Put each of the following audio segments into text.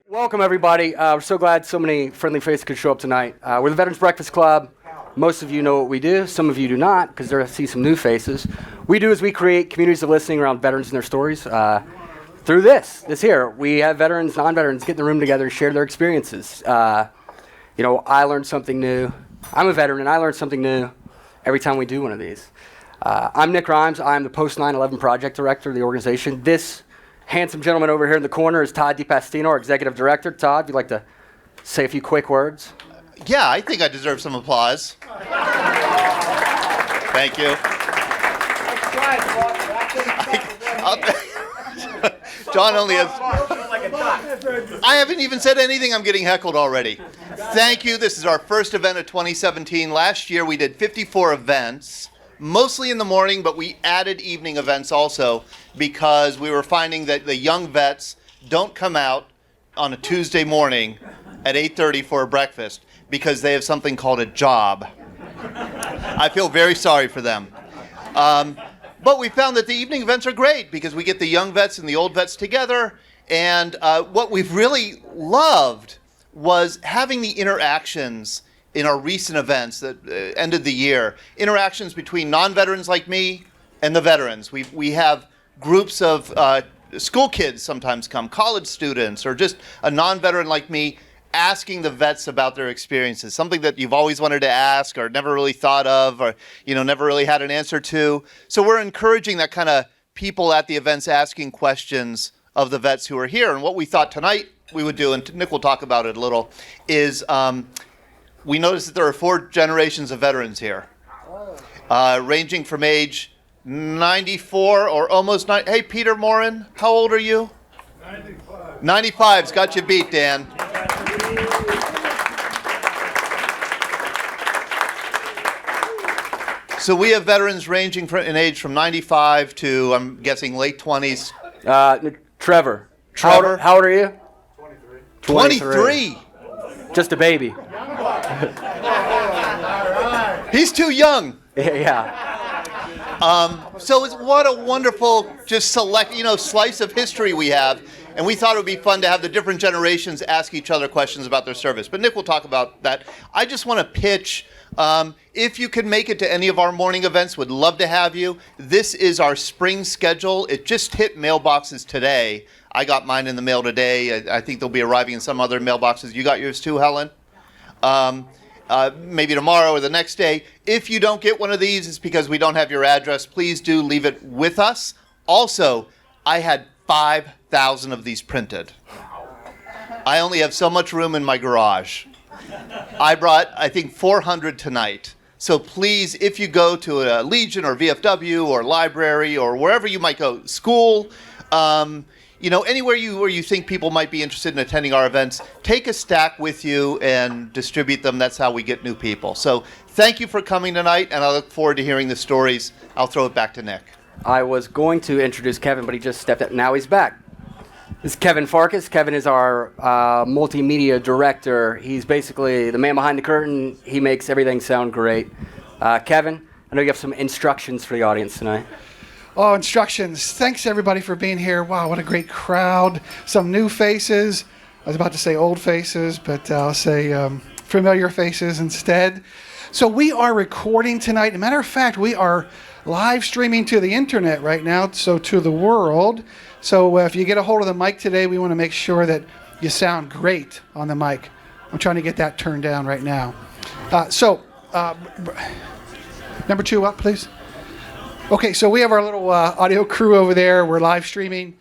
Welcome, everybody. We're so glad so many friendly faces could show up tonight. We're the Veterans Breakfast Club. Most of you know what we do. Some of you do not, because I see some new faces. We do is we create communities of listening around veterans and their stories. Through this here, we have veterans, non-veterans get in the room together and share their experiences. I learned something new. I'm a veteran, and I learn something new every time we do one of these. I'm Nick Rhymes. I'm the Post-9 project director of the organization. This handsome gentleman over here in the corner is Todd DiPastino, our executive director. Todd, would you like to say a few quick words? Yeah, I think I deserve some applause. Thank you. John only has... I haven't even said anything. I'm getting heckled already. Thank you. This is our first event of 2017. Last year we did 54 events, mostly in the morning, but we added evening events also because we were finding that the young vets don't come out on a Tuesday morning at 8:30 for a breakfast because they have something called a job. I feel very sorry for them. But we found that the evening events are great because we get the young vets and the old vets together. And what we've really loved was having the interactions in our recent events that ended the year. Interactions between non-veterans like me and the veterans. We have groups of school kids sometimes come, college students, or just a non-veteran like me asking the vets about their experiences, something that you've always wanted to ask or never really thought of or never really had an answer to. So we're encouraging that kind of people at the events asking questions of the vets who are here. And what we thought tonight we would do, and Nick will talk about it a little, is we noticed that there are 4 generations of veterans here, ranging from age 94 or almost 90. Hey, Peter Morin, how old are you? 95. 95's got you beat, Dan. So we have veterans ranging in age from 95 to, I'm guessing, late 20s. Trevor. Trevor? How old are you? 23. 23? Just a baby. He's too young. Yeah. So what a wonderful, just select, slice of history we have. And we thought it would be fun to have the different generations ask each other questions about their service. But Nick will talk about that. I just want to pitch, if you can make it to any of our morning events, would love to have you. This is our spring schedule. It just hit mailboxes today. I got mine in the mail today. I think they'll be arriving in some other mailboxes. You got yours too, Helen? Maybe tomorrow or the next day. If you don't get one of these, it's because we don't have your address. Please do leave it with us. Also, I had 5,000 of these printed. I only have so much room in my garage. I brought, I think, 400 tonight. So please, if you go to a Legion or VFW or library or wherever you might go, school, anywhere where you think people might be interested in attending our events, take a stack with you and distribute them. That's how we get new people. So thank you for coming tonight, and I look forward to hearing the stories. I'll throw it back to Nick. I was going to introduce Kevin, but he just stepped out. Now he's back. This is Kevin Farkas. Kevin is our multimedia director. He's basically the man behind the curtain. He makes everything sound great. Kevin, I know you have some instructions for the audience tonight. Oh, instructions. Thanks, everybody, for being here. Wow, what a great crowd. Some new faces. I was about to say old faces, but I'll say familiar faces instead. So we are recording tonight. As a matter of fact, we are live streaming to the internet right now, so to the world. So if you get a hold of the mic today, we want to make sure that you sound great on the mic. I'm trying to get that turned down right now. Number 2 up, please. Okay, so we have our little audio crew over there. We're live streaming.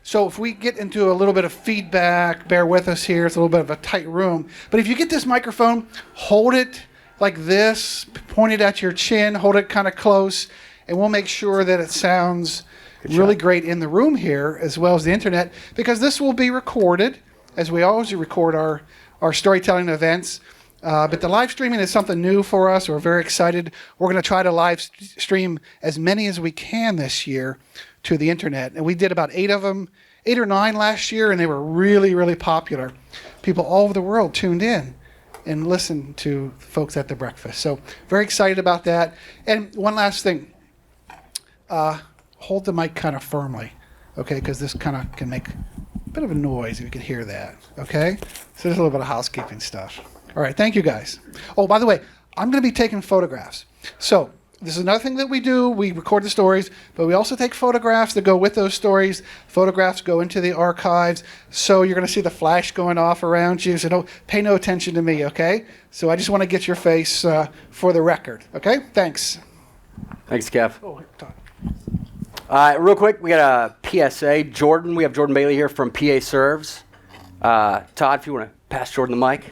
So if we get into a little bit of feedback, bear with us here. It's a little bit of a tight room. But if you get this microphone, hold it like this, point it at your chin, hold it kind of close, and we'll make sure that it sounds really great in the room here as well as the internet, because this will be recorded, as we always record our storytelling events. But the live streaming is something new for us. We're very excited. We're going to try to live stream as many as we can this year to the internet. And we did about 8 of them, 8 or 9 last year, and they were really, really popular. People all over the world tuned in and listened to folks at the breakfast. So very excited about that. And one last thing. Hold the mic kind of firmly, okay, because this kind of can make bit of a noise if you could hear that. Okay? So there's a little bit of housekeeping stuff. All right, thank you guys. Oh, by the way, I'm going to be taking photographs. So this is another thing that we do. We record the stories, but we also take photographs that go with those stories. Photographs go into the archives. So you're going to see the flash going off around you. So don't pay no attention to me, okay? So I just want to get your face for the record, okay? Thanks. Thanks, Kev. Oh, Todd. Real quick, we got a PSA. Jordan, we have Jordan Bailey here from PA Serves. Todd, if you want to pass Jordan the mic.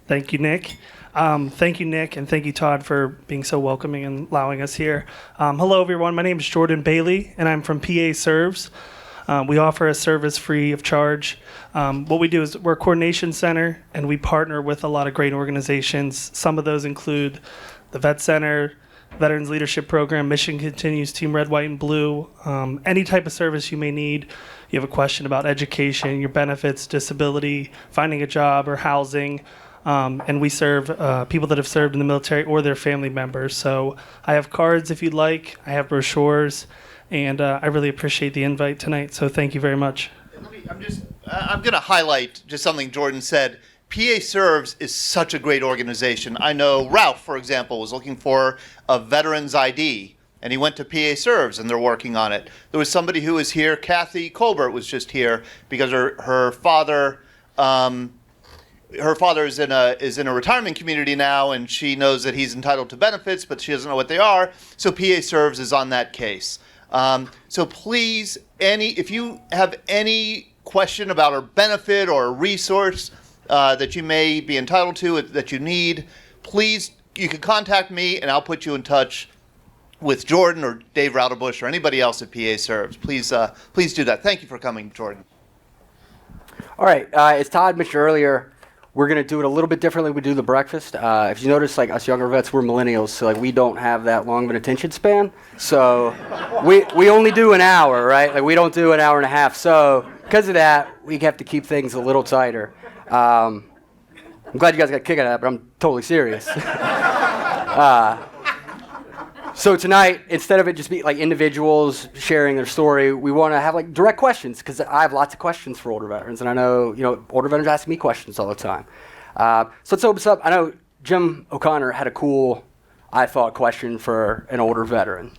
Thank you, Nick. Thank you, Nick, and thank you, Todd, for being so welcoming and allowing us here. Hello, everyone. My name is Jordan Bailey, and I'm from PA Serves. We offer a service free of charge. What we do is we're a coordination center, and we partner with a lot of great organizations. Some of those include the Vet Center, Veterans Leadership Program, Mission Continues, Team Red, White, and Blue. Any type of service you may need. You have a question about education, your benefits, disability, finding a job, or housing. And we serve people that have served in the military or their family members. So I have cards if you'd like. I have brochures. And I really appreciate the invite tonight. So thank you very much. I'm going to highlight just something Jordan said. PA Serves is such a great organization. I know Ralph, for example, was looking for a veteran's ID, and he went to PA Serves, and they're working on it. There was somebody who was here, Kathy Colbert was just here, because her father is in a retirement community now, and she knows that he's entitled to benefits, but she doesn't know what they are. So PA Serves is on that case. So please, if you have any question about a benefit or a resource that you may be entitled to, that you need, please, you can contact me, and I'll put you in touch with Jordan or Dave Rauterbush or anybody else at PA Serves. Please do that. Thank you for coming, Jordan. All right, as Todd mentioned earlier, we're going to do it a little bit differently. We do the breakfast. If you notice, like us younger vets, we're millennials, so like we don't have that long of an attention span. So we only do an hour, right? Like we don't do an hour and a half. So because of that, we have to keep things a little tighter. I'm glad you guys got a kick out of that, but I'm totally serious. So tonight, instead of it just being like individuals sharing their story, we want to have like direct questions, because I have lots of questions for older veterans, and I know older veterans ask me questions all the time. So let's open this up. I know Jim O'Connor had a cool, I thought, question for an older veteran.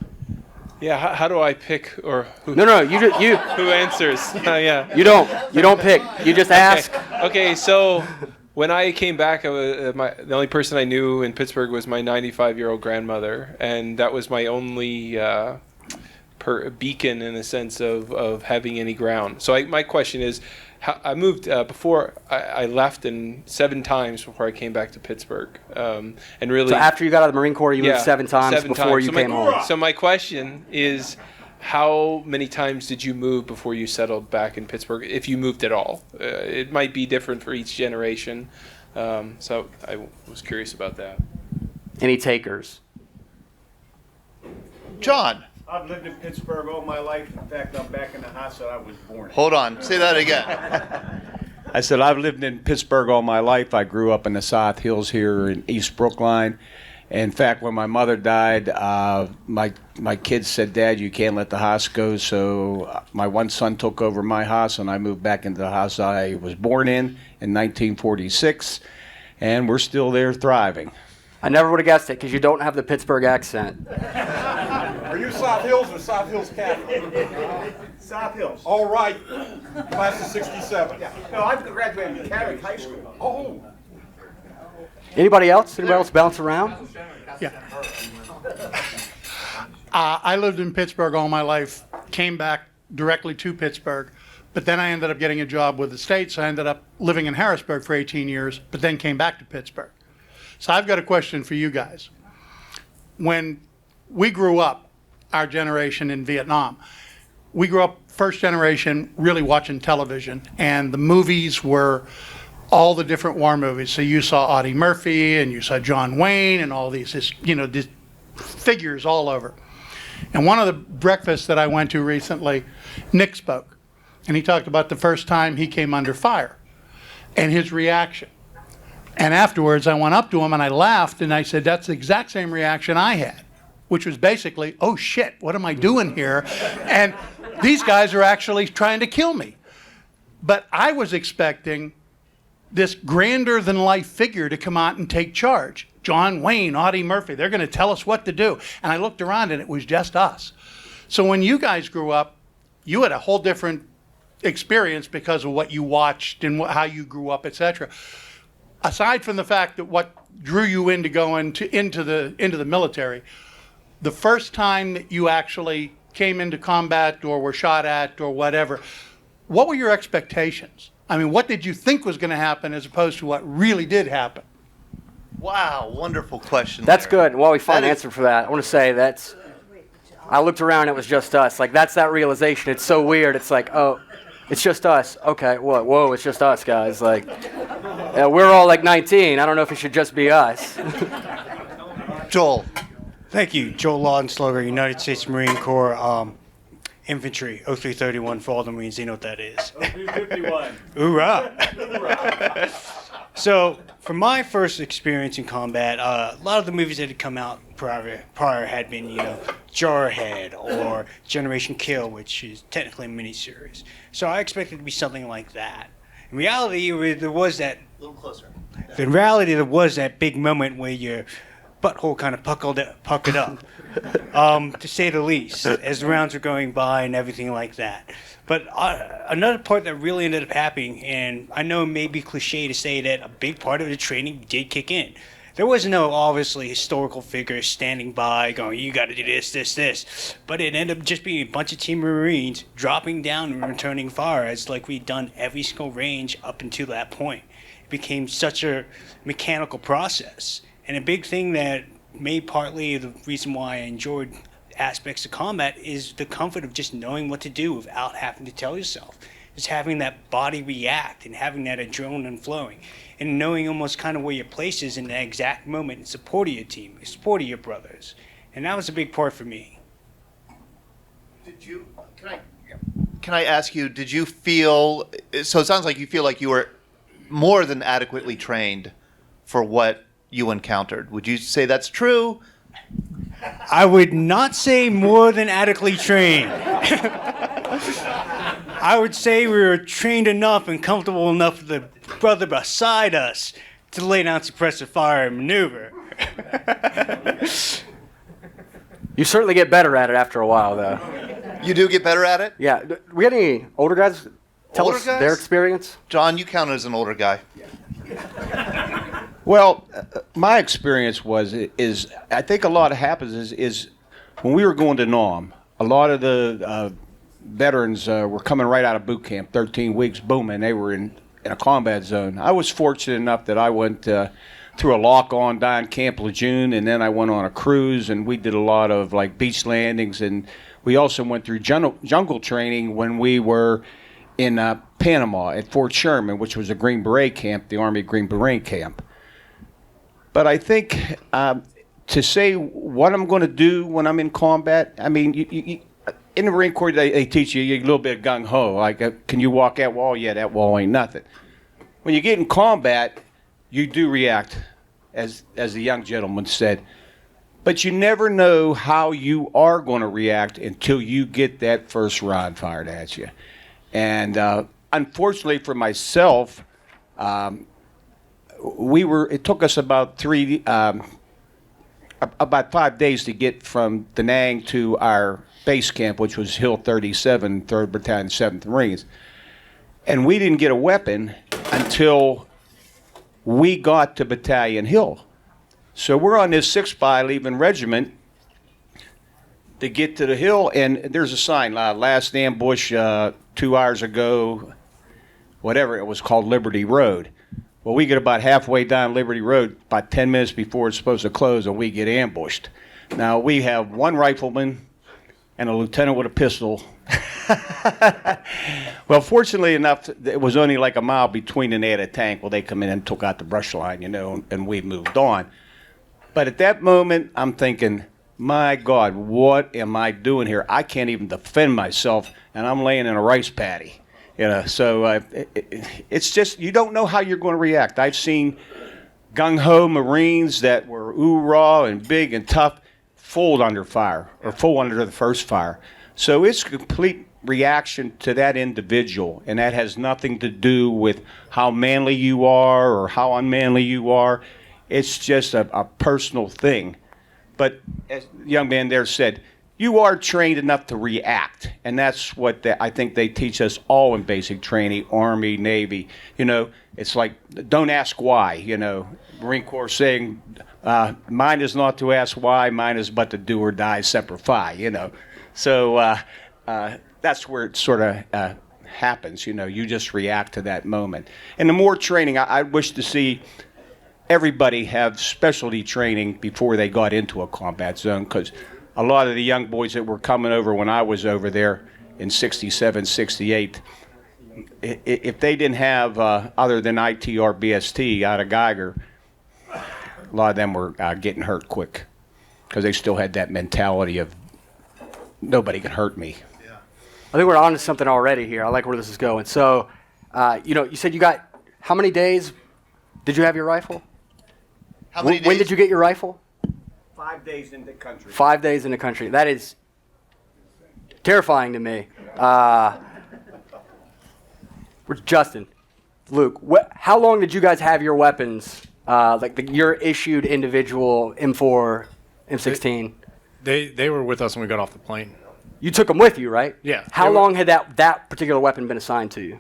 Yeah, how do I pick or who? No, you Who answers? Yeah. You don't pick. You just ask. Okay, so when I came back, the only person I knew in Pittsburgh was my 95-year-old grandmother, and that was my only beacon in the sense of having any ground. So my question is, I moved before I left, and 7 times before I came back to Pittsburgh, and really. So after you got out of the Marine Corps, you moved 7 times before you came home. So my question is, how many times did you move before you settled back in Pittsburgh, if you moved at all? It might be different for each generation. So I was curious about that. Any takers? John. I've lived in Pittsburgh all my life. In fact, I'm back in the house that I was born in. Hold on. Say that again. I said I've lived in Pittsburgh all my life. I grew up in the South Hills here in East Brookline. In fact, when my mother died, my kids said, "Dad, you can't let the house go." So my one son took over my house, and I moved back into the house I was born in 1946, and we're still there thriving. I never would have guessed it, because you don't have the Pittsburgh accent. Are you South Hills or South Hills Catholic? South Hills. All right. Class of 67. Yeah. No, I graduated from Catholic High School. Oh. Anybody else? Anybody else bounce around? Yeah. I lived in Pittsburgh all my life, came back directly to Pittsburgh, but then I ended up getting a job with the States. I ended up living in Harrisburg for 18 years, but then came back to Pittsburgh. So I've got a question for you guys. When we grew up, our generation in Vietnam, we grew up first generation really watching television, and the movies were all the different war movies. So you saw Audie Murphy, and you saw John Wayne, and all these figures all over. And one of the breakfasts that I went to recently, Nick spoke, and he talked about the first time he came under fire and his reaction. And afterwards, I went up to him and I laughed, and I said, "That's the exact same reaction I had," which was basically, "Oh shit, what am I doing here?" And These guys are actually trying to kill me. But I was expecting this grander than life figure to come out and take charge. John Wayne, Audie Murphy, they're going to tell us what to do. And I looked around and it was just us. So when you guys grew up, you had a whole different experience because of what you watched and how you grew up, etc. Aside from the fact that what drew you into going into the military, the first time that you actually came into combat or were shot at or whatever, what were your expectations? I mean, what did you think was going to happen as opposed to what really did happen? Wow, wonderful question. That's there. good. While we find That an is- answer for that, I want to say I looked around, it was just us. Like, that's that realization. It's so weird. It's like, oh, it's just us. Okay, whoa, it's just us, guys. Like, we're all like 19. I don't know if it should just be us. Joel. Thank you. Joel Laudenslover, United States Marine Corps, Infantry, 0331 for all the Marines. You know what that is. 51. Hoorah! So, for my first experience in combat, a lot of the movies that had come out prior had been, Jarhead or Generation Kill, which is technically a miniseries. So I expected it to be something like that. In reality, there was that. A little closer. In reality, there was that big moment where your butthole kind of puckered up, to say the least, as the rounds were going by and everything like that. But another part that really ended up happening, and I know it may be cliche to say that a big part of the training did kick in. There was no, obviously, historical figure standing by going, you got to do this, this, this. But it ended up just being a bunch of Team Marines dropping down and returning fire, as like we'd done every single range up until that point. It became such a mechanical process. And a big thing that made partly the reason why I enjoyed aspects of combat is the comfort of just knowing what to do without having to tell yourself. Just having that body react and having that adrenaline flowing and knowing almost kind of where your place is in that exact moment in support of your team, in support of your brothers. And that was a big part for me. Can I ask you, did you feel, so it sounds like you feel like you were more than adequately trained for what you encountered. Would you say that's true? I would not say more than adequately trained. I would say we were trained enough and comfortable enough with the brother beside us to lay down suppressive fire and maneuver. You certainly get better at it after a while, though. You do get better at it? Yeah. Do we got any older guys tell Older us guys? their experience? John, you count as an older guy. Well, my experience is I think a lot of happens is when we were going to Nam, a lot of the veterans were coming right out of boot camp, 13 weeks, boom, and they were in a combat zone. I was fortunate enough that I went through a lock-on down Camp Lejeune, and then I went on a cruise, and we did a lot of like beach landings, and we also went through jungle training when we were in Panama at Fort Sherman, which was a Green Beret camp, the Army Green Beret camp. But I think to say what I'm going to do when I'm in combat, I mean, you, in the Marine Corps, they teach you a little bit of gung-ho. Like, can you walk that wall? Yeah, that wall ain't nothing. When you get in combat, you do react, as the young gentleman said. But you never know how you are going to react until you get that first round fired at you. And unfortunately for myself, it took us about 5 days to get from Da Nang to our base camp, which was Hill 37, 3rd Battalion, 7th Marines. And we didn't get a weapon until we got to Battalion Hill. So we're on this 6-by leaving regiment to get to the hill, and there's a sign, last ambush 2 hours ago, whatever, it was called Liberty Road. Well, we get about halfway down Liberty Road, about 10 minutes before it's supposed to close, and we get ambushed. Now, we have one rifleman and a lieutenant with a pistol. Well, fortunately enough, it was only like a mile between, and they had a tank. Well, they come in and took out the brush line, and we moved on. But at that moment, I'm thinking, my God, what am I doing here? I can't even defend myself, and I'm laying in a rice paddy. So it's just, you don't know how you're going to react. I've seen gung-ho Marines that were ooh-rah and big and tough fold under fire, or fall under the first fire. So it's complete reaction to that individual, and that has nothing to do with how manly you are or how unmanly you are. It's just a personal thing. But as the young man there said, you are trained enough to react, and that's what I think they teach us all in basic training, Army, Navy. You know, it's like, don't ask why, you know. Marine Corps saying, mine is not to ask why, mine is but to do or die, semper fi, you know. So that's where it sort of happens, you know. You just react to that moment. And the more training, I wish to see everybody have specialty training before they got into a combat zone, because a lot of the young boys that were coming over when I was over there in 67, 68, if they didn't have, other than ITR, BST out of Geiger, a lot of them were getting hurt quick because they still had that mentality of nobody can hurt me. I think we're on to something already here. I like where this is going. So, you said you got, how many days did you have your rifle? How many days? When did you get your rifle? 5 days in the country. 5 days in the country. That is terrifying to me. Justin, Luke, how long did you guys have your weapons, your issued individual M4, M16? They were with us when we got off the plane. You took them with you, right? Yeah. How long had that particular weapon been assigned to you?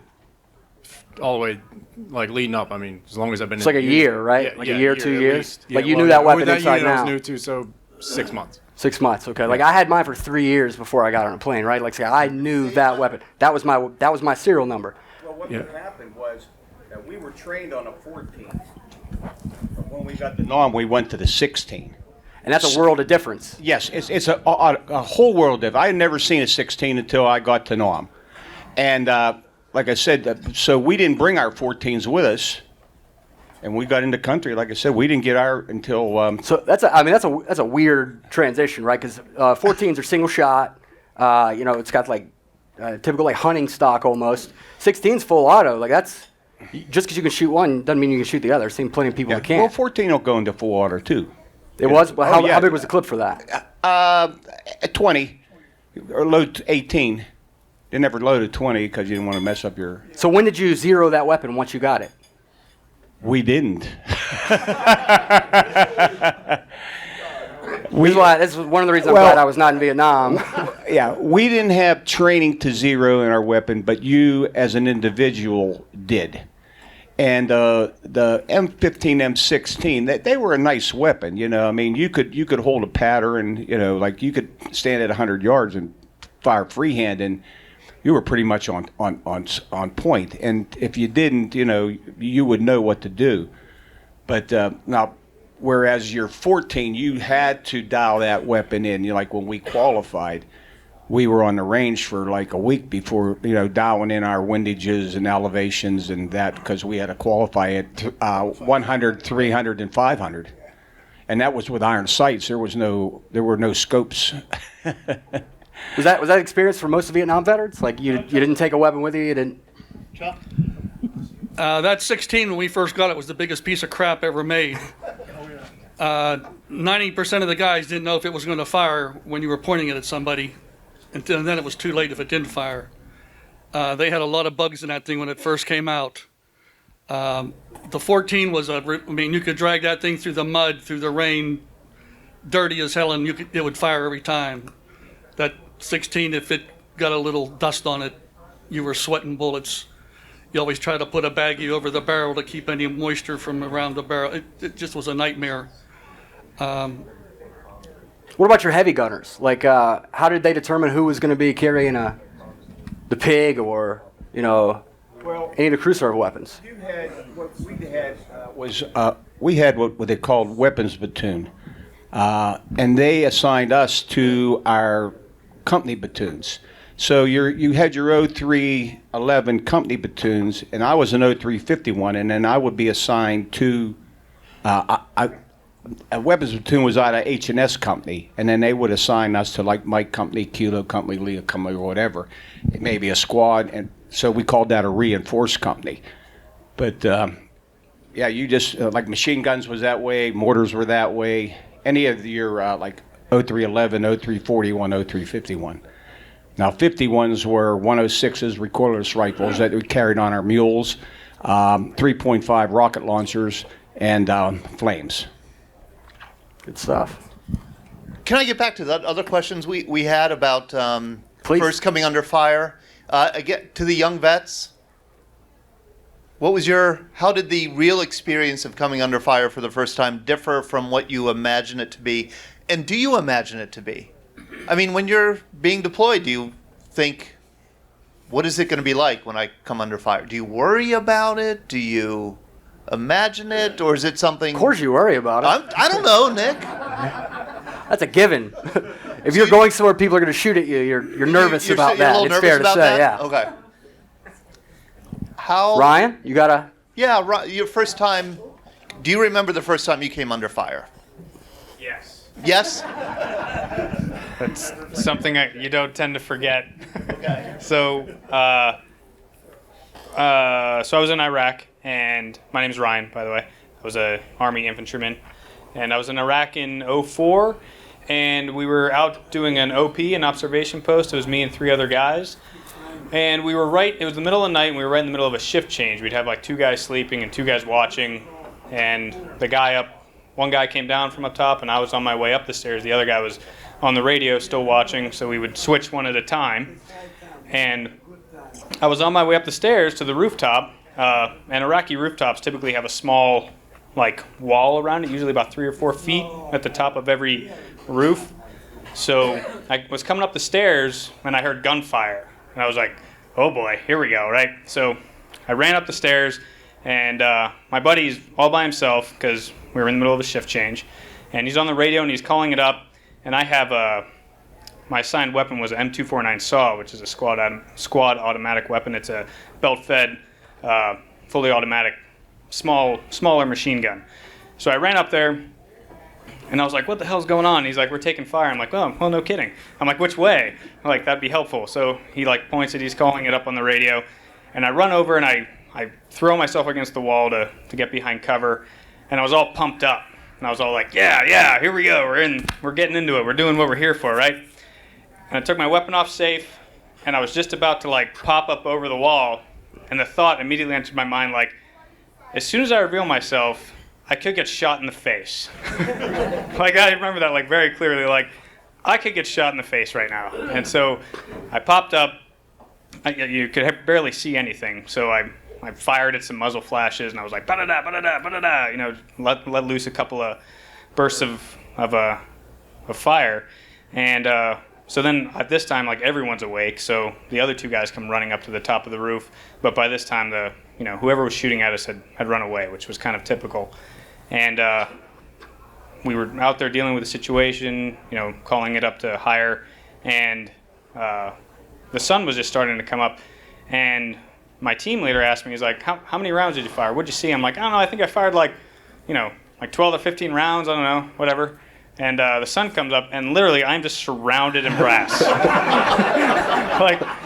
All the way, like, leading up. I mean, as long as I've been It's like a year, right? Yeah, like yeah, a year, 2 at years? least. Like Yeah, you well, knew that weapon with that inside unit and I out? was new to, so 6 months. 6 months, okay. Like I had mine for 3 years before I got on a plane, right? Like say I knew that weapon. That was my serial number. Well, what happened was that we were trained on a 14. But when we got the NOM, we went to the 16. And that's a world of difference. Yes, it's a whole world of. I had never seen a 16 until I got to NOM, and like I said, so we didn't bring our 14s with us, and we got into country. Like I said, we didn't get our until. So that's a weird transition, right? Because 14s are single shot. It's got like typical like hunting stock almost. 16's full auto. Like that's just because you can shoot one doesn't mean you can shoot the other. I've seen plenty of people that can't. Well, 14 will go into full auto too. It was? But how big was the clip for that? 20 or load 18. They never loaded 20 because you didn't want to mess up your. So when did you zero that weapon once you got it? We didn't. This is one of the reasons I'm glad I was not in Vietnam. Yeah, we didn't have training to zero in our weapon, but you as an individual did. And the M15, M16, they were a nice weapon, you know. I mean, you could hold a pattern, you know, like you could stand at 100 yards and fire freehand, and you were pretty much on point. And if you didn't, you know, you would know what to do. But now, whereas you're 14, you had to dial that weapon in. You know, like when we qualified, we were on the range for like a week before, you know, dialing in our windages and elevations and that, because we had to qualify at 100, 300, and 500, and that was with iron sights. There were no scopes. Was that experience for most Vietnam veterans? Like you didn't take a weapon with you. You didn't. That 16 when we first got it was the biggest piece of crap ever made. 90% of the guys didn't know if it was going to fire when you were pointing it at somebody. And then it was too late if it didn't fire. They had a lot of bugs in that thing when it first came out. The 14 was you could drag that thing through the mud, through the rain, dirty as hell, and it would fire every time. That 16, if it got a little dust on it, you were sweating bullets. You always try to put a baggie over the barrel to keep any moisture from around the barrel. It just was a nightmare. What about your heavy gunners? Like, how did they determine who was going to be carrying the pig or, you know, any of the crew serve weapons? We had what they called weapons platoon, and they assigned us to our company platoons. So you had your 0311 company platoons, and I was an 0351, and then I would be assigned to a weapons platoon was out of H&S company, and then they would assign us to like Mike company, Kilo company, Leo company, or whatever. It may be a squad, and so we called that a reinforced company. But yeah, you just like machine guns was that way, mortars were that way. Any of your like 0311, 0341, 0351. Now, 51s were 106s, recoilless rifles that we carried on our mules, 3.5 rocket launchers, and flames. Good stuff. Can I get back to the other questions we had about Please. first coming under fire? Again, to the young vets, how did the real experience of coming under fire for the first time differ from what you imagine it to be? And do you imagine it to be? I mean, when you're being deployed, do you think, what is it going to be like when I come under fire? Do you worry about it? Do you imagine it? Or is it something... Of course you worry about it. I don't know, Nick. That's a given. If you're going somewhere people are going to shoot at you, you're nervous about You're a that. little It's nervous fair to about say, that? yeah. Okay. How... Ryan, you got to... Yeah, your first time... Do you remember the first time you came under fire? Yes. Yes? That's something you don't tend to forget. Okay. So I was in Iraq, and my name's Ryan, by the way. I was a Army infantryman, and I was in Iraq in '04, and we were out doing an OP, an observation post. It was me and 3 other guys, and it was the middle of the night, and we were right in the middle of a shift change. We'd have like 2 guys sleeping and 2 guys watching, and one guy came down from up top, and I was on my way up the stairs. The other guy was on the radio still watching, so we would switch one at a time. And I was on my way up the stairs to the rooftop, and Iraqi rooftops typically have a small wall around it, usually about 3 or 4 feet at the top of every roof. So I was coming up the stairs, and I heard gunfire, and I was like, oh boy, here we go, right? So I ran up the stairs, and my buddy's all by himself because we were in the middle of a shift change, and he's on the radio and he's calling it up, and I have my assigned weapon was an M249 SAW, which is a squad automatic weapon. It's a belt-fed, fully automatic, smaller machine gun. So I ran up there, and I was like, what the hell's going on? He's like, we're taking fire. I'm like, oh, well, no kidding. I'm like, which way? I'm like, that'd be helpful. So he points it, he's calling it up on the radio, and I run over and I throw myself against the wall to get behind cover, and I was all pumped up. And I was all like, yeah, here we go. We're getting into it. We're doing what we're here for, right? And I took my weapon off safe, and I was just about to pop up over the wall, and the thought immediately entered my mind, as soon as I reveal myself, I could get shot in the face. I remember that very clearly, I could get shot in the face right now. And so I popped up. You could barely see anything, so I fired at some muzzle flashes, and I was like, ba-da-da, ba-da-da, ba-da-da, let loose a couple of bursts of fire. And so then at this time, everyone's awake, so the other 2 guys come running up to the top of the roof. But by this time, whoever was shooting at us had run away, which was kind of typical. And we were out there dealing with the situation, calling it up to higher, and the sun was just starting to come up, and my team leader asked me, he's like, how many rounds did you fire? What'd you see? I'm like, I don't know, I think I fired 12 or 15 rounds, I don't know, whatever. And the sun comes up, and literally I'm just surrounded in brass.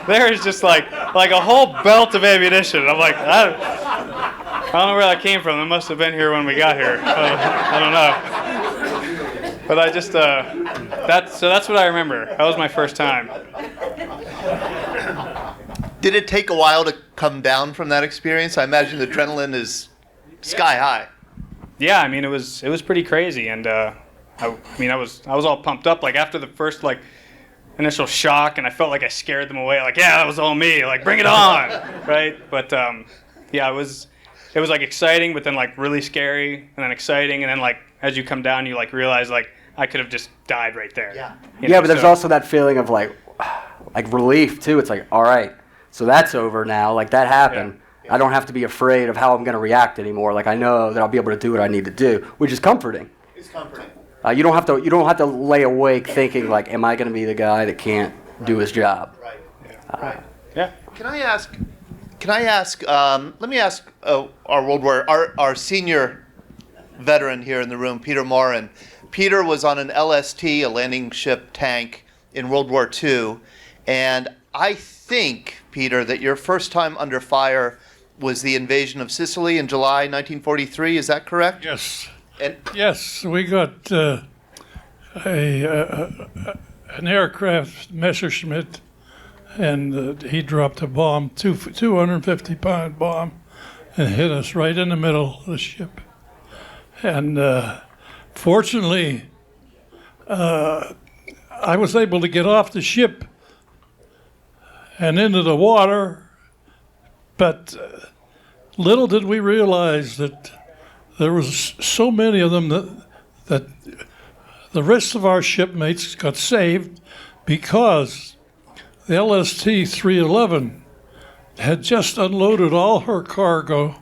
There is just like a whole belt of ammunition. I'm like, I don't know where that came from. It must have been here when we got here. I don't know. But I just, that's what I remember. That was my first time. Did it take a while to come down from that experience? I imagine the adrenaline is sky high. Yeah, I mean, it was pretty crazy, and I was all pumped up. After the first initial shock, and I felt like I scared them away. Yeah, that was all me. Bring it on, right? But yeah, it was exciting, but then like really scary, and then exciting, and then as you come down, you realize I could have just died right there. Yeah. Yeah, but there's also that feeling of like relief too. It's all right, so that's over now. That happened. Yeah. I don't have to be afraid of how I'm going to react anymore. I know that I'll be able to do what I need to do, which is comforting. It's comforting. You don't have to lay awake thinking am I going to be the guy that can't do his job? Right. Right. Yeah. Can I ask? Let me ask our senior veteran here in the room, Peter Morin. Peter was on an LST, a landing ship tank, in World War II, and I think, Peter, that your first time under fire was the invasion of Sicily in July 1943. Is that correct? Yes. And yes, we got an aircraft Messerschmitt and he dropped a bomb, 250-pound bomb, and hit us right in the middle of the ship. And fortunately, I was able to get off the ship and into the water, but little did we realize that there was so many of them that the rest of our shipmates got saved because the LST-311 had just unloaded all her cargo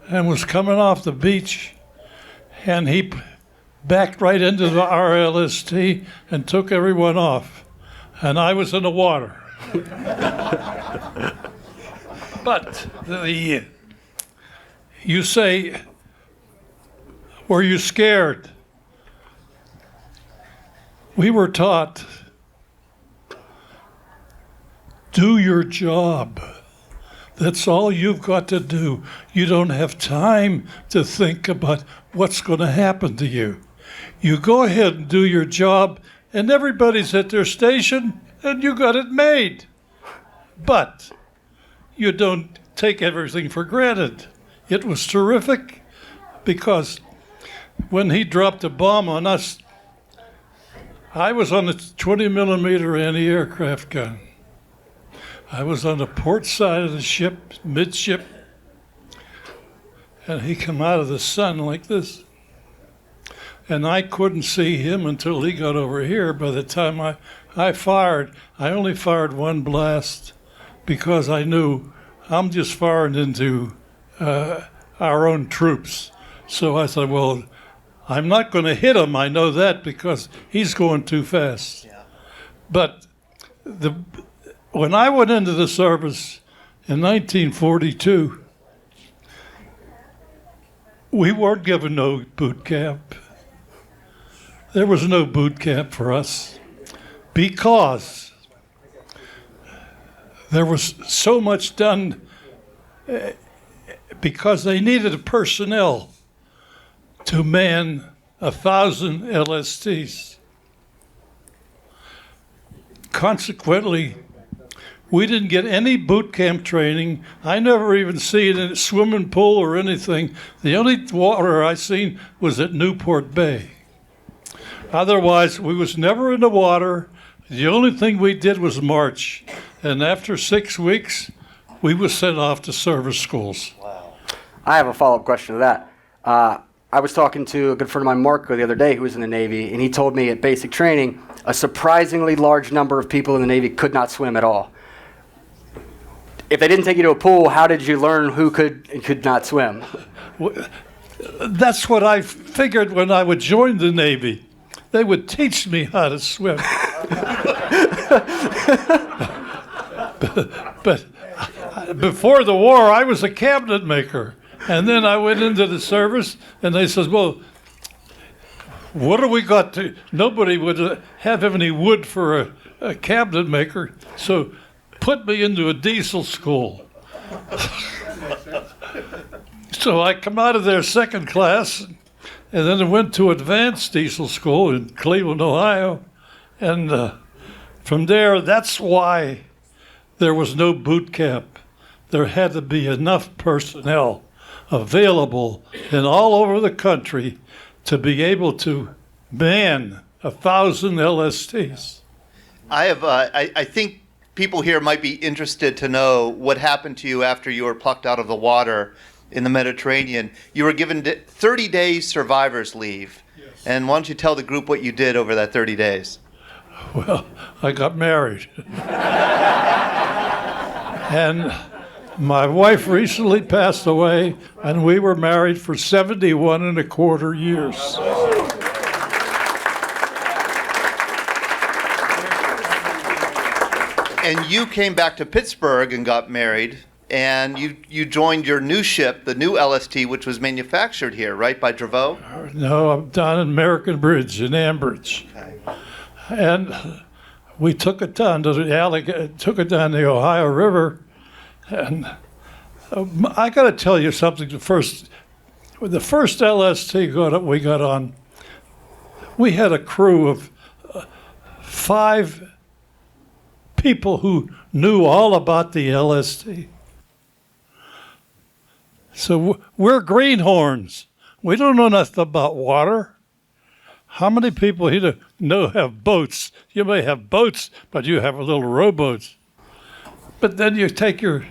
and was coming off the beach, and he backed right into the RLST and took everyone off, and I was in the water. But you say, were you scared? We were taught, do your job. That's all you've got to do. You don't have time to think about what's going to happen to you. You go ahead and do your job, and everybody's at their station, and you got it made. But you don't take everything for granted. It was terrific because when he dropped a bomb on us, I was on the 20-millimeter anti-aircraft gun. I was on the port side of the ship, midship, and he come out of the sun like this. And I couldn't see him until he got over here. By the time I fired, I only fired one blast because I knew I'm just firing into our own troops. So I said, well, I'm not going to hit him. I know that because he's going too fast. Yeah. But when I went into the service in 1942, we weren't given no boot camp. There was no boot camp for us because there was so much done because they needed personnel to man 1,000 LSTs. Consequently, we didn't get any boot camp training. I never even seen a swimming pool or anything. The only water I seen was at Newport Bay. Otherwise, we was never in the water. The only thing we did was march. And after 6 weeks, we was sent off to service schools. Wow. I have a follow-up question to that. I was talking to a good friend of mine, Marco, the other day, who was in the Navy, and he told me at basic training, a surprisingly large number of people in the Navy could not swim at all. If they didn't take you to a pool, how did you learn who could and could not swim? That's what I figured when I would join the Navy. They would teach me how to swim. But before the war, I was a cabinet maker. And then I went into the service, and they said, well, what do we got to... Nobody would have any wood for a cabinet maker, so put me into a diesel school. So I come out of there second class, and then I went to advanced diesel school in Cleveland, Ohio. And from there, that's why there was no boot camp. There had to be enough personnel available in all over the country to be able to man 1,000 LSTs. I think people here might be interested to know what happened to you after you were plucked out of the water in the Mediterranean. You were given 30 days survivor's leave. Yes. And why don't you tell the group what you did over that 30 days? Well, I got married. And my wife recently passed away, and we were married for 71 and a quarter years. And you came back to Pittsburgh and got married, and you joined your new ship, the new LST, which was manufactured here, right, by Draveau? No, I'm down in American Bridge in Ambridge. Okay. And we took it down to the Ohio River. And I got to tell you something. The first LST we got on, we had a crew of 5 people who knew all about the LSD. So we're greenhorns. We don't know nothing about water. How many people here know have boats? You may have boats, but you have little rowboats. But then you take your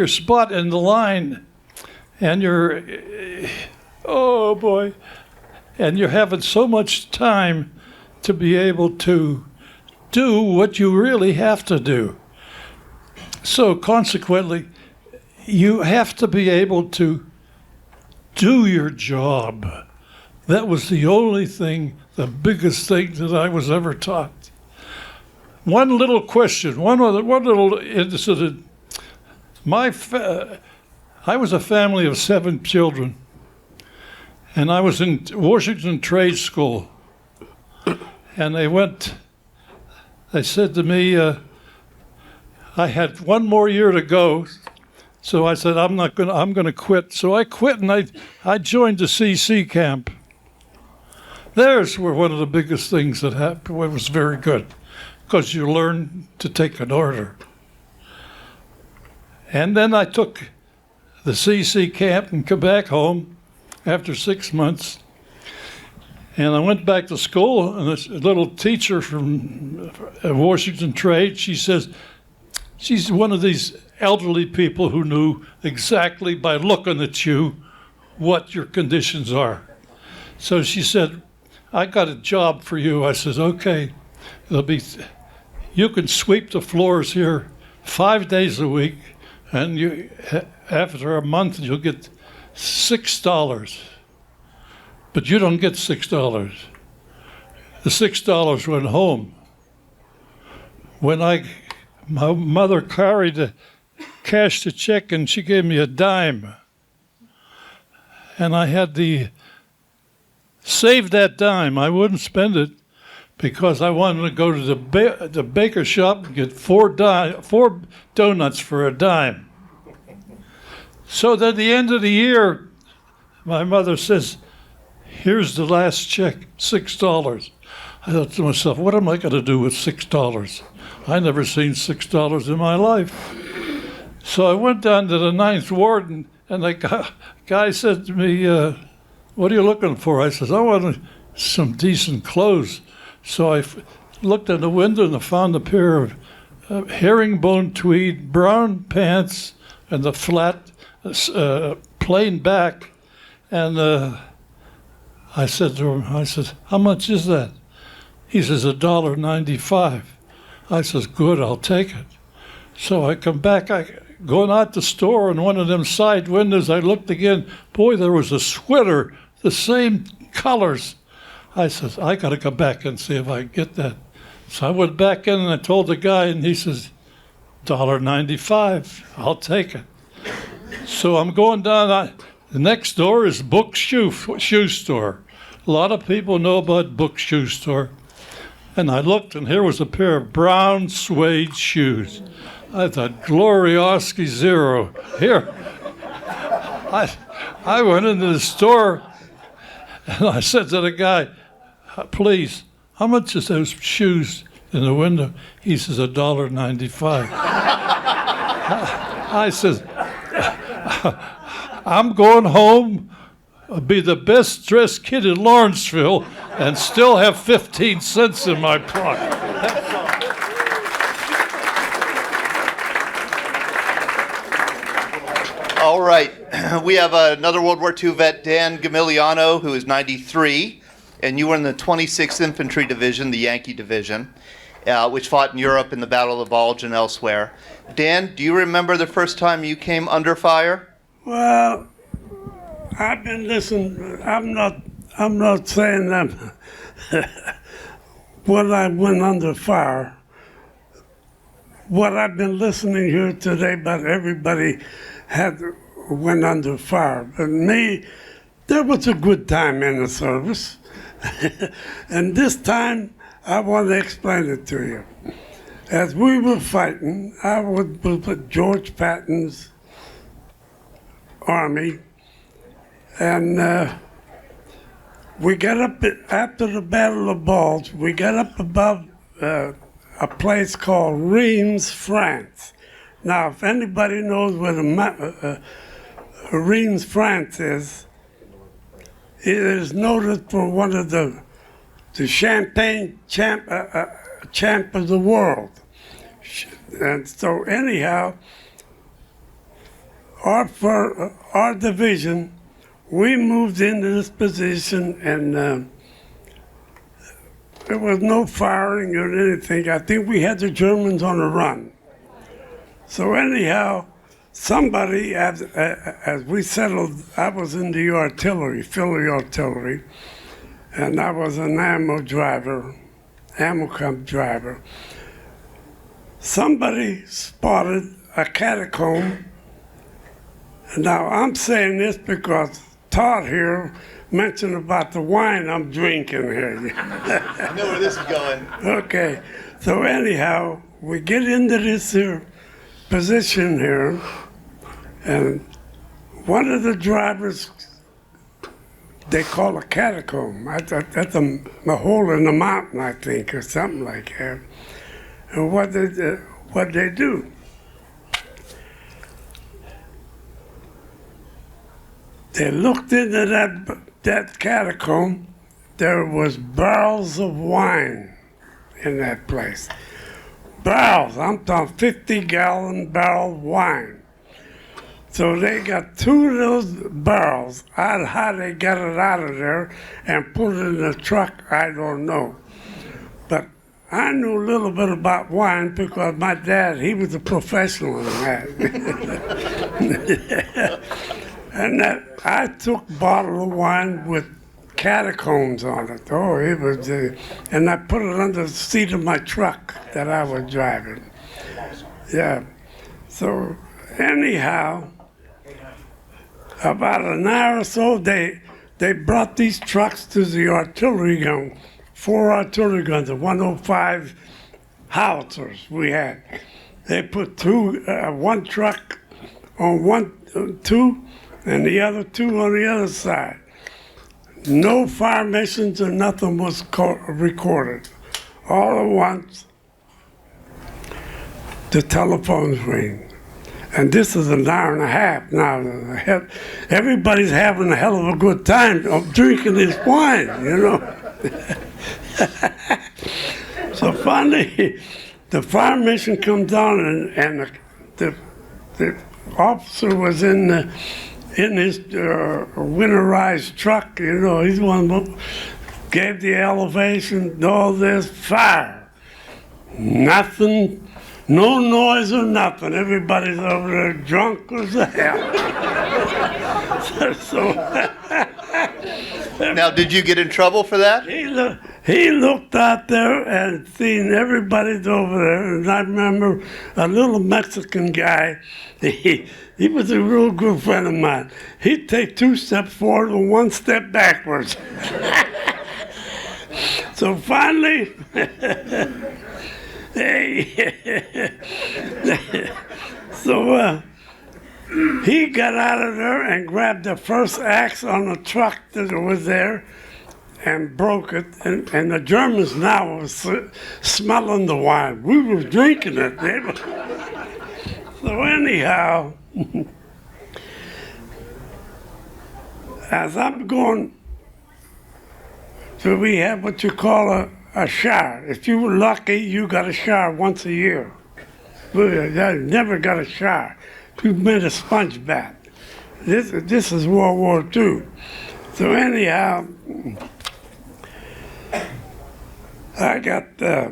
spot in the line, and oh boy, and you're having so much time to be able to do what you really have to do. So consequently, you have to be able to do your job. That was the only thing, the biggest thing that I was ever taught. One little question, one little incident. I was a family of 7 children, and I was in Washington Trade School. And they said to me, I had 1 more year to go, so I said, I'm going to quit. So I quit, and I joined the CC camp. There's where one of the biggest things that happened. It was very good, because you learn to take an order. And then I took the CC camp and come back home after 6 months. And I went back to school, and this little teacher from Washington Trade, she says, she's one of these elderly people who knew exactly by looking at you what your conditions are. So she said, I got a job for you. I said, okay, you can sweep the floors here 5 days a week, and after a month you'll get $6. But you don't get $6. The $6 went home. When my mother cashed a check, and she gave me a dime. And I had to save that dime. I wouldn't spend it because I wanted to go to the baker shop and get 4 donuts for a dime. So at the end of the year, my mother says, here's the last check, $6. I thought to myself, what am I going to do with $6? I never seen $6 in my life. So I went down to the 9th Ward, and the guy said to me, what are you looking for? I said, I want some decent clothes. So I looked in the window and I found a pair of herringbone tweed brown pants and the flat plain back. And I said to him, how much is that? He says, $1.95. I says, good, I'll take it. So I come back, going out the store, in one of them side windows, I looked again. Boy, there was a sweater, the same colors. I says, I got to go back and see if I can get that. So I went back in and I told the guy, and he says, $1.95, I'll take it. So I'm going down, the next door is Book Shoe Store. A lot of people know about Book Shoe Store. And I looked, and here was a pair of brown suede shoes. I thought, Glorioski Zero. Here. I went into the store, and I said to the guy, please, how much is those shoes in the window? He says, $1.95. I said, I'm going home, I'll be the best dressed kid in Lawrenceville, and still have 15 cents in my pocket. All right. We have another World War II vet, Dan Gamiliano, who is 93, and you were in the 26th Infantry Division, the Yankee Division, which fought in Europe in the Battle of the Bulge and elsewhere. Dan, do you remember the first time you came under fire? Well, I've been listening. I'm not saying that when I went under fire. What I've been listening here today about everybody went under fire. But me, there was a good time in the service. And this time, I want to explain it to you. As we were fighting, I was with George Patton's army, and we got up after the Battle of Bulge. We got up above a place called Reims, France. Now, if anybody knows where Reims, France is, it is noted for one of the champagne champ of the world. And so anyhow, our division, we moved into this position, and there was no firing or anything. I think we had the Germans on the run. So anyhow, somebody, as we settled, I was in the artillery, Philly artillery, and I was an ammo camp driver. Somebody spotted a catacomb. Now, I'm saying this because Todd here mentioned about the wine I'm drinking here. I know where this is going. Okay, so anyhow, we get into this here position here, and one of the drivers, they call a catacomb. That's a hole in the mountain, I think, or something like that. And what they do? They looked into that catacomb. There was barrels of wine in that place. Barrels, I'm talking 50-gallon barrel wine. So they got 2 of those barrels. How they got it out of there and put it in the truck, I don't know. But I knew a little bit about wine because my dad, he was a professional in that. And I took a bottle of wine with catacombs on it. Oh, it was, and I put it under the seat of my truck that I was driving. Yeah. So anyhow, about an hour or so, they brought these trucks to the artillery gun, 4 artillery guns, the 105 howitzers we had. They put 1 truck on 2, and the other 2 on the other side. No fire missions or nothing was recorded. All at once, the telephones ring. And this is an hour and a half now. Everybody's having a hell of a good time of drinking this wine, you know. So finally, the fire mission comes on, and the officer was in his winterized truck, you know. He's one of them, gave the elevation, all this, fire. Nothing, no noise or nothing. Everybody's over there drunk as hell. Now, did you get in trouble for that? He looked out there and seen everybody's over there, and I remember a little Mexican guy. He was a real good friend of mine. He'd take 2 steps forward and 1 step backwards. So finally, he got out of there and grabbed the first axe on the truck that was there and broke it. And the Germans now was smelling the wine. We were drinking it. So anyhow, as I'm going, so we have what you call a shower. If you were lucky, you got a shower once a year. I never got a shower. You made a sponge bath. This is World War II. So anyhow, I got to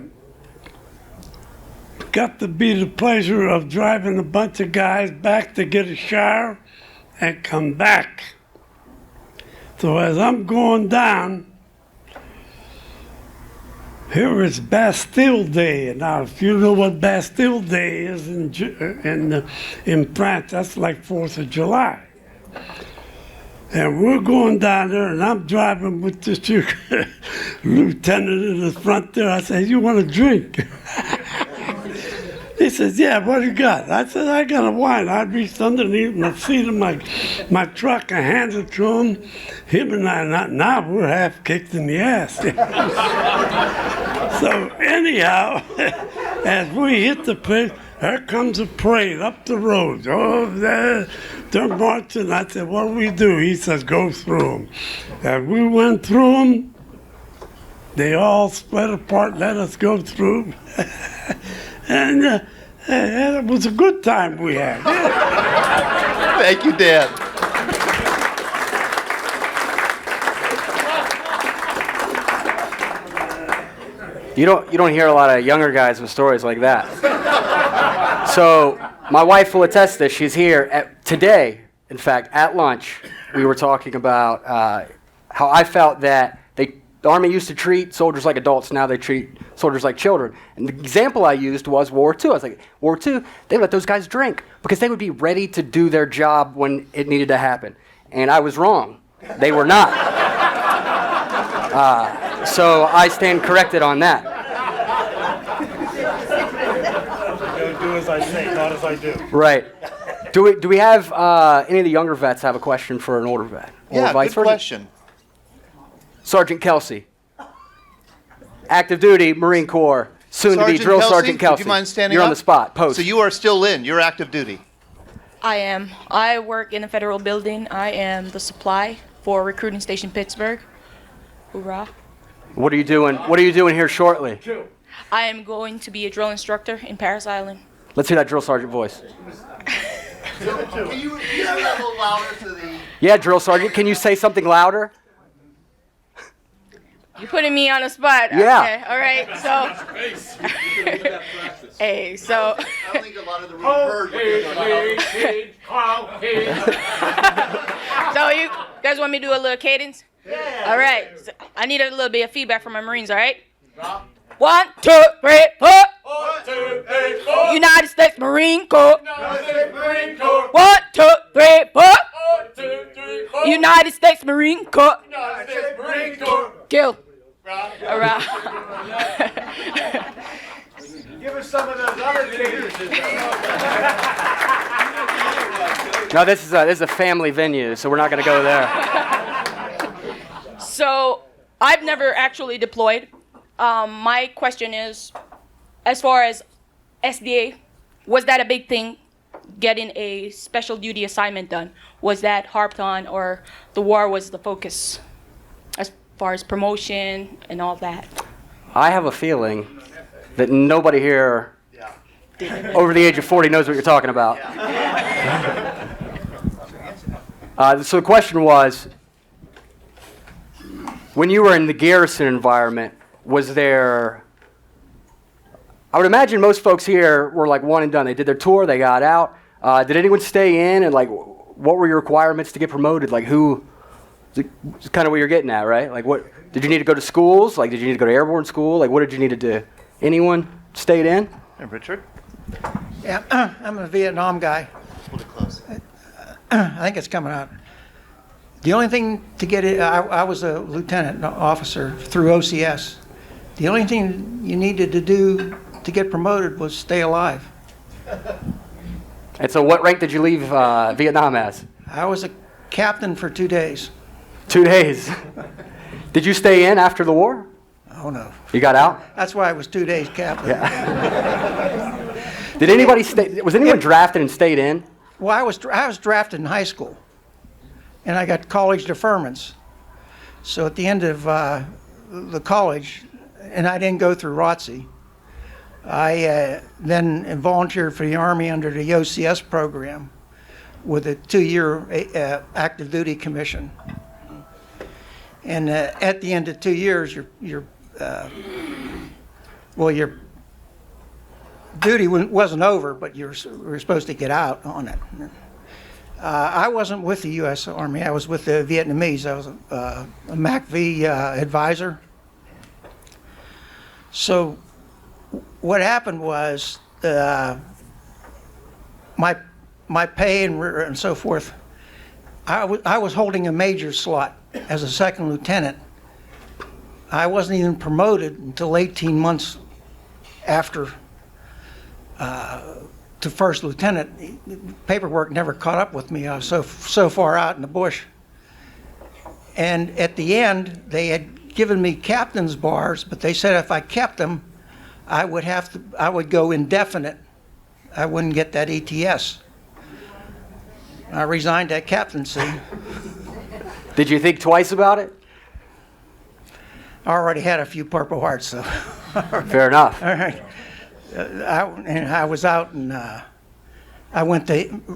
be the pleasure of driving a bunch of guys back to get a shower and come back. So as I'm going down, here is Bastille Day. Now, if you know what Bastille Day is in France, that's like 4th of July. And we're going down there, and I'm driving with this lieutenant in the front there. I said, "You want a drink?" He says, "Yeah, what do you got?" I said, "I got a wine." I reached underneath the seat of my truck and handed it to him. Him and I, now we're half kicked in the ass. So anyhow, as we hit the pit, here comes a parade up the road. Oh, they're marching. I said, what do we do? He says, go through them. And we went through them. They all split apart, let us go through. And it was a good time we had. Thank you, Dan. You don't hear a lot of younger guys with stories like that. So my wife will attest to this. She's here today. In fact, at lunch, we were talking about how I felt that the Army used to treat soldiers like adults. Now they treat soldiers like children. And the example I used was World War II. I was like, World War II, they let those guys drink because they would be ready to do their job when it needed to happen. And I was wrong. They were not. So I stand corrected on that. Don't do as I say, not as I do. Right. Do we have any of the younger vets have a question for an older vet? Or Yeah, vice good versa? question. Sergeant Kelsey. Active duty, Marine Corps. Soon to be Drill Sergeant Kelsey. Would you mind standing You're up? on the spot. Post. So you are still in. You're active duty. I am. I work in a federal building. I am the supply for Recruiting Station Pittsburgh. Hoorah. What are you doing? What are you doing here shortly? I am going to be a drill instructor in Paris Island. Let's hear that drill sergeant voice. Can you say that a little louder to the... Yeah, drill sergeant. Can you say something louder? You're putting me on the spot. Yeah. Okay. All right. So. Hey. So. I don't think a lot of the room heard what you were So you guys want me to do a little cadence? Yeah. All right. So I need a little bit of feedback from my Marines. All right. 1, 2, 3, 4. 1, 2, 3, 4. United States Marine Corps. United States Marine Corps. 1, 2, 3, 4. 1, 2, 3, 4. United States Marine Corps. United States Marine Corps. Kill. All right. Give us some of those other cadences. No, this is a family venue, so we're not going to go there. So I've never actually deployed. My question is, as far as SDA, was that a big thing, getting a special duty assignment done? Was that harped on, or the war was the focus as far as promotion and all that? I have a feeling that nobody here over the age of 40 knows what you're talking about. So the question was, when you were in the garrison environment, was there... I would imagine most folks here were like one and done. They did their tour, they got out. Did anyone stay in, and like, what were your requirements to get promoted? Like, who... It's kind of what you're getting at, right? Like, what... Did you need to go to schools? Like, did you need to go to airborne school? Like, what did you need to do? Anyone stayed in? Hey, Richard? Yeah, I'm a Vietnam guy. Hold it close. I think it's coming out. The only thing to get it, I was a lieutenant officer through OCS. The only thing you needed to do to get promoted was stay alive. And so what rank did you leave Vietnam as? I was a captain for 2 days. 2 days. Did you stay in after the war? Oh, no. You got out? That's why I was 2 days captain. Yeah. Did anybody stay? Was anyone drafted and stayed in? Well, I was drafted in high school, and I got college deferments. So at the end of the college, and I didn't go through ROTC, I then volunteered for the Army under the OCS program with a 2-year active duty commission. And at the end of 2 years, your duty wasn't over, but you were supposed to get out on it. I wasn't with the U.S. Army. I was with the Vietnamese. I was a MACV advisor. So what happened was my pay and so forth, I was holding a major slot as a second lieutenant. I wasn't even promoted until 18 months after to first lieutenant. Paperwork never caught up with me. I was so far out in the bush. And at the end, they had given me captain's bars, but they said if I kept them, I would go indefinite. I wouldn't get that ETS. I resigned that captaincy. Did you think twice about it? I already had a few Purple Hearts, so. Fair enough. All right. I was out, and I went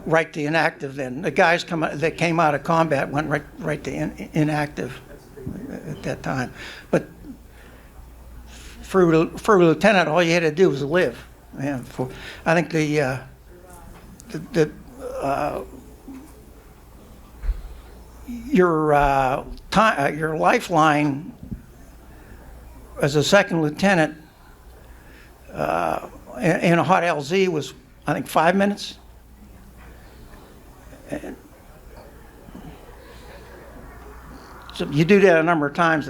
right to inactive then. The guys that came out of combat went right to inactive at that time. But for a lieutenant, all you had to do was live. Yeah, I think your lifeline as a second lieutenant in a hot LZ was, I think, 5 minutes. And so you do that a number of times,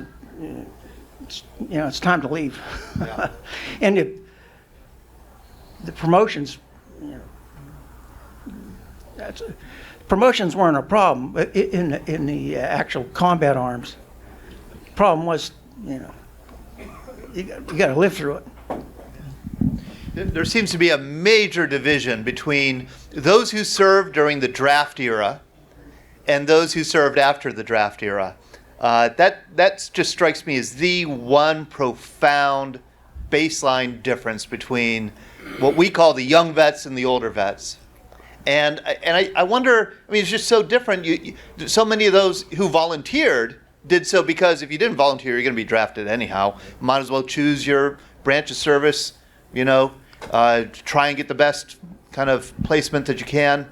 it's time to leave. Yeah. And the promotions, promotions weren't a problem in the actual combat arms. The problem was, you got to live through it. There seems to be a major division between those who served during the draft era and those who served after the draft era. That just strikes me as the one profound baseline difference between what we call the young vets and the older vets. And I wonder, it's just so different. So many of those who volunteered did so because if you didn't volunteer, you're going to be drafted anyhow. Might as well choose your branch of service, try and get the best kind of placement that you can.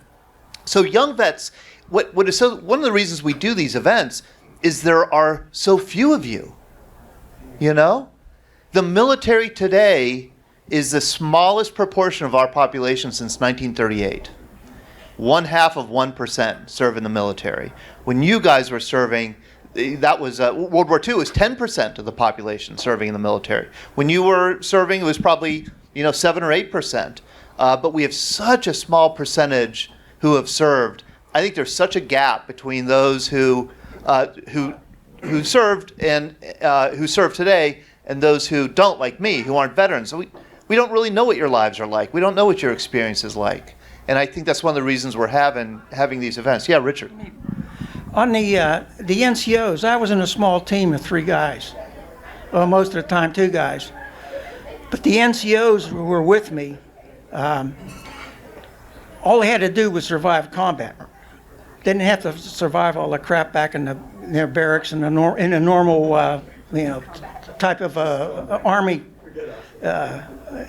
So young vets, one of the reasons we do these events is there are so few of you. The military today is the smallest proportion of our population since 1938. 0.5% serve in the military. When you guys were serving, that was World War II was 10% of the population serving in the military. When you were serving, it was probably 7 or 8%. But we have such a small percentage who have served. I think there's such a gap between those who served and who serve today and those who don't, like me, who aren't veterans. So we don't really know what your lives are like. We don't know what your experience is like. And I think that's one of the reasons we're having these events. Yeah, Richard. On the NCOs, I was in a small team of 3 guys. Well, most of the time 2 guys. But the NCOs who were with me, all they had to do was survive combat. Didn't have to survive all the crap back in their barracks in a normal, type of army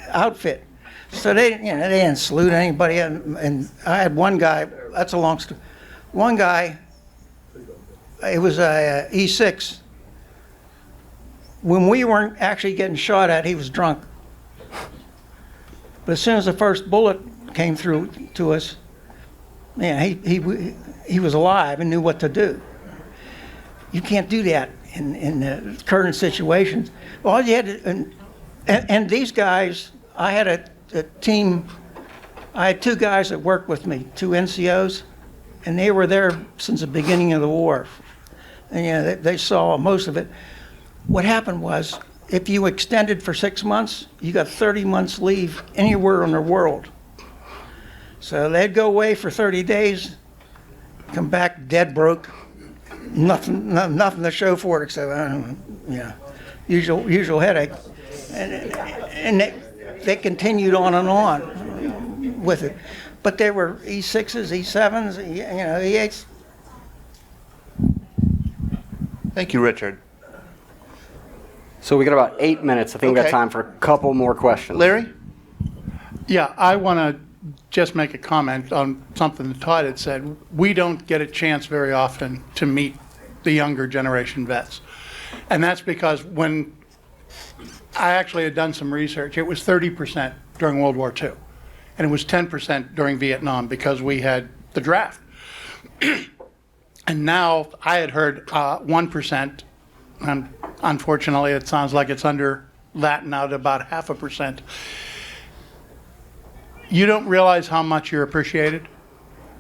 outfit. So they didn't salute anybody. And I had one guy. That's a long story. One guy. It was a E6. When we weren't actually getting shot at, he was drunk. But as soon as the first bullet came through to us, he was alive and knew what to do. You can't do that in the current situations. All you had to, and these guys, I had a team. I had 2 guys that worked with me, 2 NCOs, and they were there since the beginning of the war. And they saw most of it. What happened was, if you extended for 6 months, you got 30 months leave anywhere in the world. So they'd go away for 30 days, come back dead broke, nothing to show for it except usual headache, and they continued on and on with it. But they were E6s, E7s, E8s. Thank you, Richard. So we got about 8 minutes. I think we got time for a couple more questions. Larry? Yeah, I want to just make a comment on something that Todd had said. We don't get a chance very often to meet the younger generation vets. And that's because when I actually had done some research, it was 30% during World War II. And it was 10% during Vietnam because we had the draft. And now I had heard 1%, and unfortunately it sounds like it's under that now to about 0.5%. You don't realize how much you're appreciated.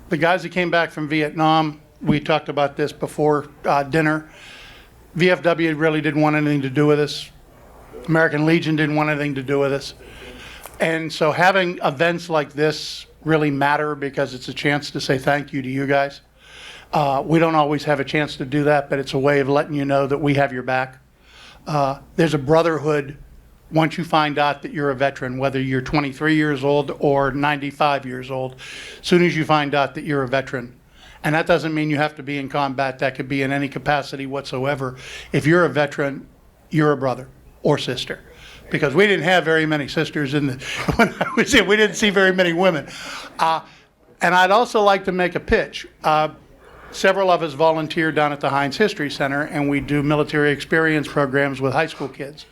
The guys that came back from Vietnam, we talked about this before dinner, VFW really didn't want anything to do with us. American Legion didn't want anything to do with us. And so having events like this really matter because it's a chance to say thank you to you guys. We don't always have a chance to do that, but it's a way of letting you know that we have your back. There's a brotherhood once you find out that you're a veteran, whether you're 23 years old or 95 years old. As soon as you find out that you're a veteran, and that doesn't mean you have to be in combat, that could be in any capacity whatsoever. If you're a veteran, you're a brother or sister. Because we didn't have very many sisters when I was in, we didn't see very many women. And I'd also like to make a pitch. Several of us volunteer down at the Heinz History Center, and we do military experience programs with high school kids.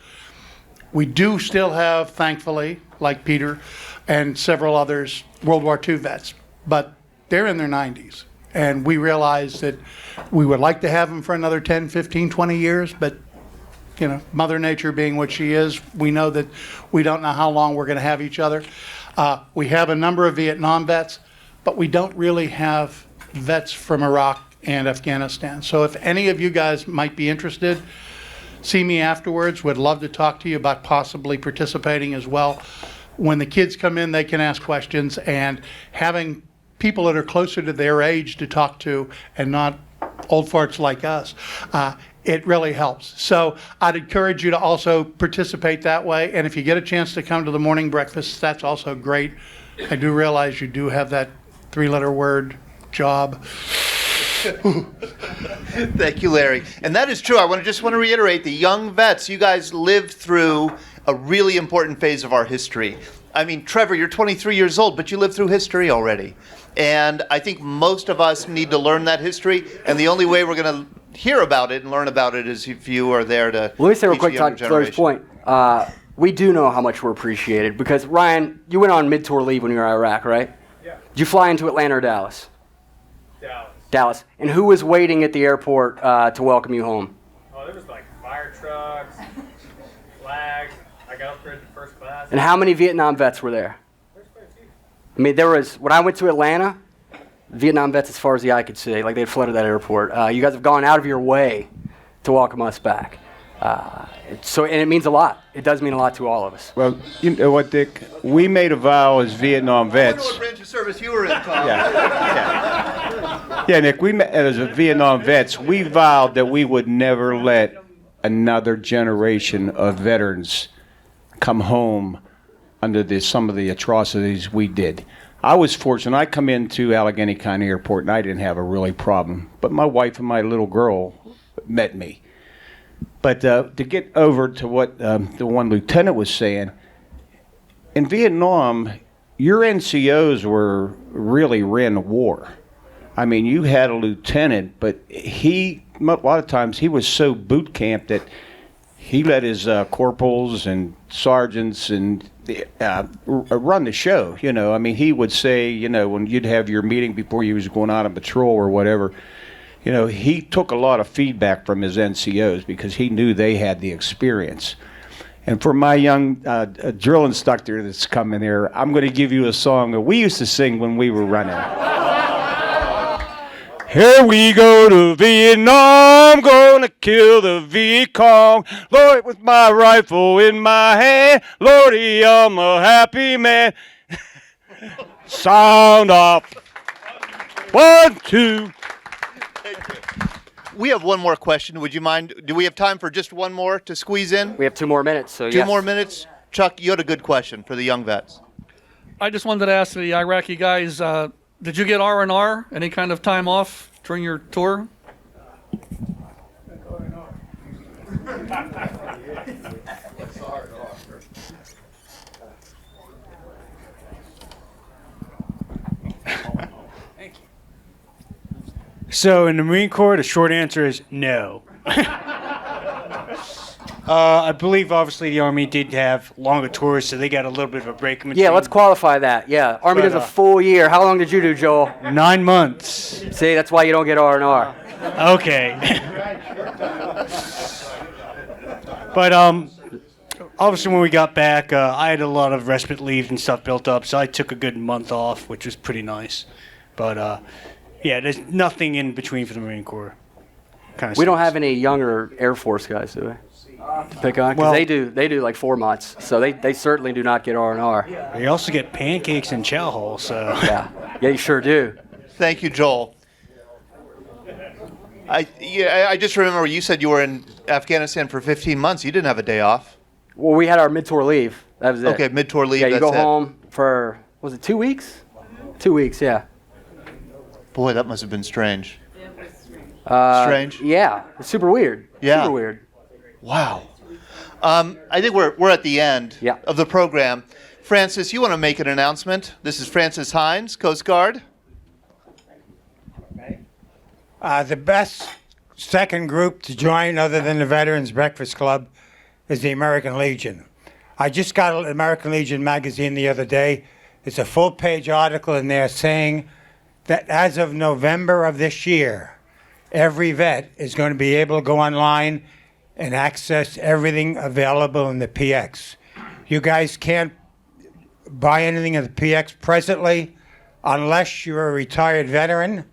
We do still have, thankfully, like Peter and several others, World War II vets, but they're in their 90s. And we realize that we would like to have them for another 10, 15, 20 years, but you know, Mother Nature being what she is, we know that we don't know how long we're going to have each other. We have a number of Vietnam vets, but we don't really have vets from Iraq and Afghanistan. So if any of you guys might be interested, see me afterwards. Would love to talk to you about possibly participating as well. When the kids come in, they can ask questions, and having people that are closer to their age to talk to and not old farts like us, it really helps. So I'd encourage you to also participate that way. And if you get a chance to come to the morning breakfast, that's also great. I do realize you do have that 3-letter word, job. Thank you, Larry. And that is true. I just want to reiterate, the young vets, you guys lived through a really important phase of our history. I mean, Trevor, you're 23 years old, but you lived through history already. And I think most of us need to learn that history, and the only way we're going to hear about it and learn about it is if you are there to Let me say real teach quick, the Todd, younger to Larry's generation. point. We do know how much we're appreciated because, Ryan, you went on mid-tour leave when you were in Iraq, right? Yeah. Did you fly into Atlanta or Dallas? Dallas. Dallas. And who was waiting at the airport to welcome you home? Oh, there was like fire trucks, flags. I got upgraded to first class. And how many Vietnam vets were there? I mean, there was, when I went to Atlanta, Vietnam vets as far as the eye could see, like they had flooded that airport. You guys have gone out of your way to welcome us back. And it means a lot. It does mean a lot to all of us. Well, you know what, Dick? We made a vow as Vietnam I know vets. what branch of service you were in, Tom. Yeah, Nick, as a Vietnam vets, we vowed that we would never let another generation of veterans come home under some of the atrocities we did. I was fortunate. I come into Allegheny County Airport, and I didn't have a really problem. But my wife and my little girl met me. But to get over to what the one lieutenant was saying, in Vietnam, your NCOs really ran the war. I mean, you had a lieutenant, but a lot of times he was so boot camped that he let his corporals and sergeants and run the show. You know, I mean, he would say, you know, when you'd have your meeting before you was going out on patrol or whatever, you know, he took a lot of feedback from his NCOs because he knew they had the experience. And for my young drill instructor that's coming here, I'm going to give you a song that we used to sing when we were running. Here we go to Vietnam, gonna kill the Viet Cong. Lord, with my rifle in my hand, Lordy, I'm a happy man. Sound off. 1, 2. We have one more question. Would you mind? Do we have time for just one more to squeeze in? We have 2 more minutes, so 2 more minutes? Chuck, you had a good question for the young vets. I just wanted to ask the Iraqi guys, did you get R&R, any kind of time off during your tour? So in the Marine Corps, the short answer is no. I believe obviously the Army did have longer tours, so they got a little bit of a break in between. Yeah, let's qualify that. Yeah, Army But, does a full year. How long did you do, Joel? 9 months. See, that's why you don't get R&R. Okay. But obviously when we got back, I had a lot of respite leave and stuff built up, so I took a good month off, which was pretty nice. But yeah, there's nothing in between for the Marine Corps. kind of. We don't have any younger Air Force guys, do we? To pick on, because Well- they do like 4 months, so they certainly do not get R&R. You also get pancakes and chow hole, so. Yeah, you sure do. Thank you, Joel. I just remember you said you were in Afghanistan for 15 months. You didn't have a day off. Well, we had our mid-tour leave. That was it. Okay, mid-tour leave. Yeah, you that's go it. home for, was it 2 weeks? 2 weeks, yeah. Boy, that must have been strange. Strange? Yeah, it's super weird. Yeah. Super weird. Wow. I think we're at the end of the program. Francis, you want to make an announcement? This is Francis Hines, Coast Guard. The best second group to join other than the Veterans Breakfast Club is the American Legion. I just got an American Legion magazine the other day. It's a full-page article in there saying that as of November of this year, every vet is going to be able to go online and access everything available in the PX. You guys can't buy anything in the PX presently unless you're a retired veteran.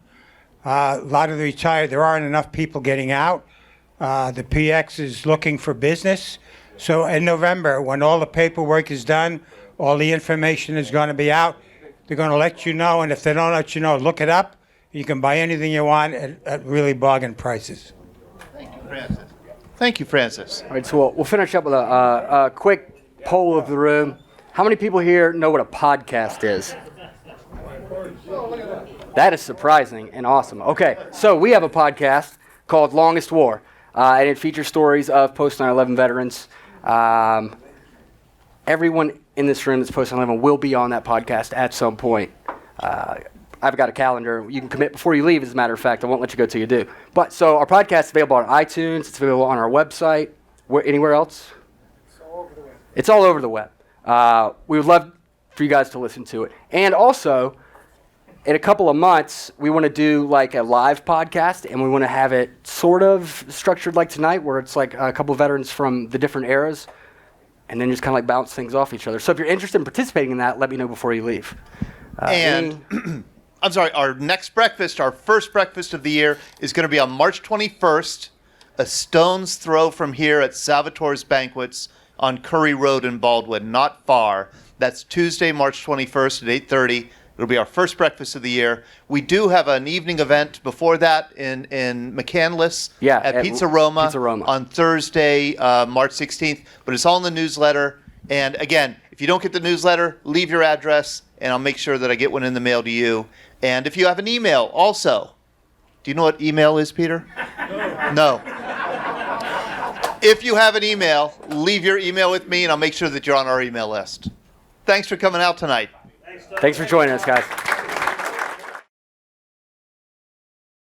A lot of the retired, there aren't enough people getting out. The PX is looking for business. So in November, when all the paperwork is done, all the information is going to be out. They're going to let you know, and if they don't let you know, look it up. You can buy anything you want at really bargain prices. Thank you, Francis. Thank you, Francis. All right, so we'll finish up with a quick poll of the room. How many people here know what a podcast is? That is surprising and awesome. Okay, so we have a podcast called Longest War, and it features stories of post-9/11 veterans. Everyone in this room that's post-9/11 will be on that podcast at some point. I've got a calendar. You can commit before you leave, as a matter of fact. I won't let you go till you do. But so our podcast is available on iTunes. It's available on our website. Anywhere else? It's all over the web. We would love for you guys to listen to it. And also, in a couple of months, we want to do like a live podcast, and we want to have it sort of structured like tonight, where it's like a couple of veterans from the different eras, and then just kind of like bounce things off each other. So if you're interested in participating in that, let me know before you leave. And I'm sorry, our next breakfast, our first breakfast of the year, is going to be on March 21st, a stone's throw from here at Salvatore's Banquets on Curry Road in Baldwin, not far. That's Tuesday, March 21st at 8:30. It'll be our first breakfast of the year. We do have an evening event before that in McCandless at Pizza Roma on Thursday, March 16th. But it's all in the newsletter. And again, if you don't get the newsletter, leave your address, and I'll make sure that I get one in the mail to you. And if you have an email also, do you know what email is, Peter? No. If you have an email, leave your email with me, and I'll make sure that you're on our email list. Thanks for coming out tonight. Thanks for joining us, guys.